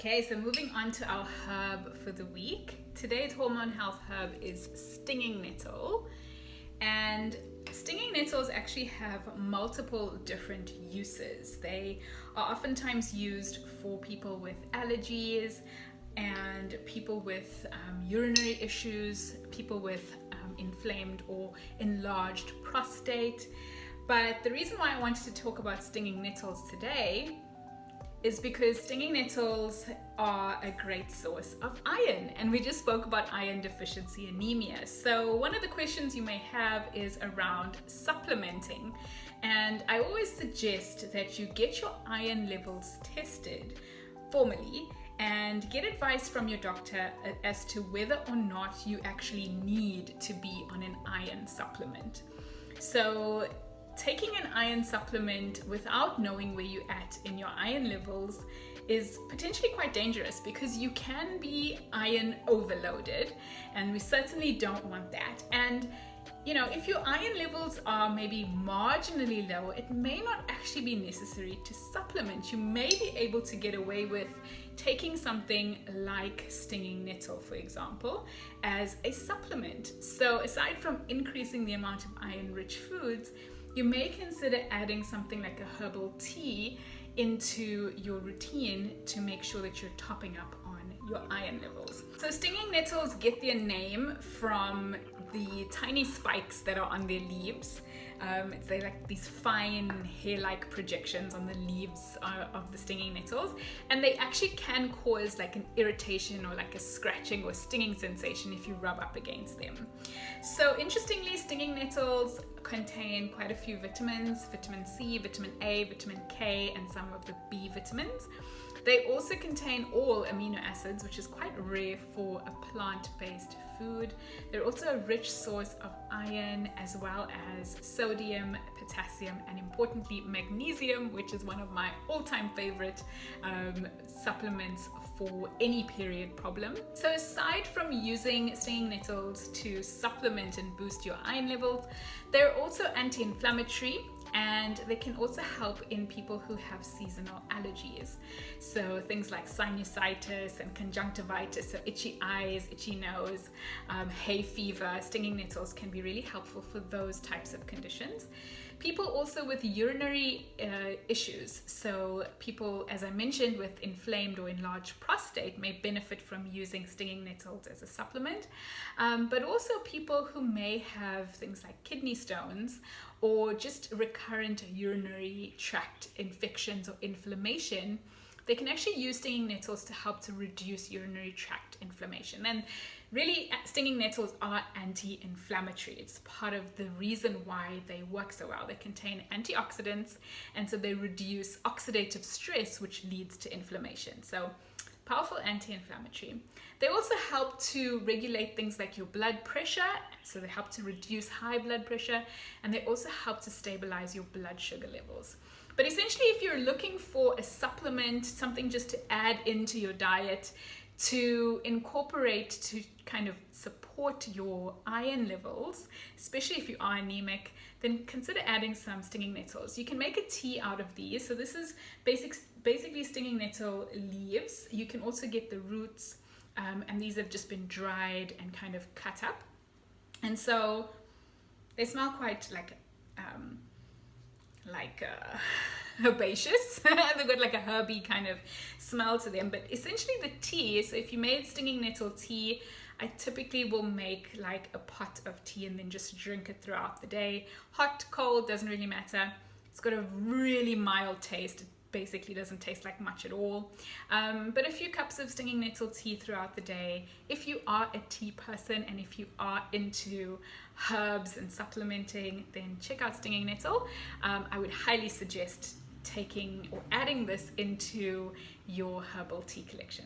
Okay, so moving on to our herb for the week. Today's hormone health herb is stinging nettle. And stinging nettles actually have multiple different uses. They are oftentimes used for people with allergies and people with urinary issues, people with inflamed or enlarged prostate. But the reason why I wanted to talk about stinging nettles today is because stinging nettles are a great source of iron, and we just spoke about iron deficiency anemia. So one of the questions you may have is around supplementing, and I always suggest that you get your iron levels tested formally and get advice from your doctor as to whether or not you actually need to be on an iron supplement. So taking an iron supplement without knowing where you're at in your iron levels is potentially quite dangerous, because you can be iron overloaded, and we certainly don't want that. And if your iron levels are maybe marginally low, it may not actually be necessary to supplement. You may be able to get away with taking something like stinging nettle, for example, as a supplement. So aside from increasing the amount of iron-rich foods, you may consider adding something like a herbal tea into your routine to make sure that you're topping up on your iron levels. So stinging nettles get their name from the tiny spikes that are on their leaves. They're like these fine hair-like projections on the leaves of the stinging nettles, and they actually can cause like an irritation or like a scratching or stinging sensation if you rub up against them. So interestingly, stinging nettles contain quite a few vitamins: vitamin C, vitamin A, vitamin K, and some of the B vitamins. They also contain all amino acids, which is quite rare for a plant-based food. They're also a rich source of iron, as well as sodium, potassium, and importantly magnesium, which is one of my all-time favorite supplements for any period problem. So aside from using stinging nettles to supplement and boost your iron levels, they're also anti-inflammatory, and they can also help in people who have seasonal allergies. So things like sinusitis and conjunctivitis, so itchy eyes, itchy nose, hay fever, stinging nettles can be really helpful for those types of conditions. People also with urinary issues, so people, as I mentioned, with inflamed or enlarged prostate may benefit from using stinging nettles as a supplement, but also people who may have things like kidney stones or just recurrent urinary tract infections or inflammation. They can actually use stinging nettles to help to reduce urinary tract inflammation. And really, stinging nettles are anti-inflammatory. It's part of the reason why they work so well. They contain antioxidants, and so they reduce oxidative stress, which leads to inflammation. So powerful anti-inflammatory. They also help to regulate things like your blood pressure, so they help to reduce high blood pressure, and they also help to stabilize your blood sugar levels. But essentially, if you're looking for a supplement, something just to add into your diet, to incorporate to kind of support your iron levels, especially if you are anemic, then consider adding some stinging nettles. You can make a tea out of these. So this is basically stinging nettle leaves. You can also get the roots, and these have just been dried and kind of cut up. And so they smell quite like herbaceous. They've got like a herby kind of smell to them, but essentially the tea, so if you made stinging nettle tea, I typically will make like a pot of tea and then just drink it throughout the day. Hot, cold, doesn't really matter. It's got a really mild taste. It basically doesn't taste like much at all. But a few cups of stinging nettle tea throughout the day. If you are a tea person and if you are into herbs and supplementing, then check out stinging nettle. I would highly suggest taking or adding this into your herbal tea collection.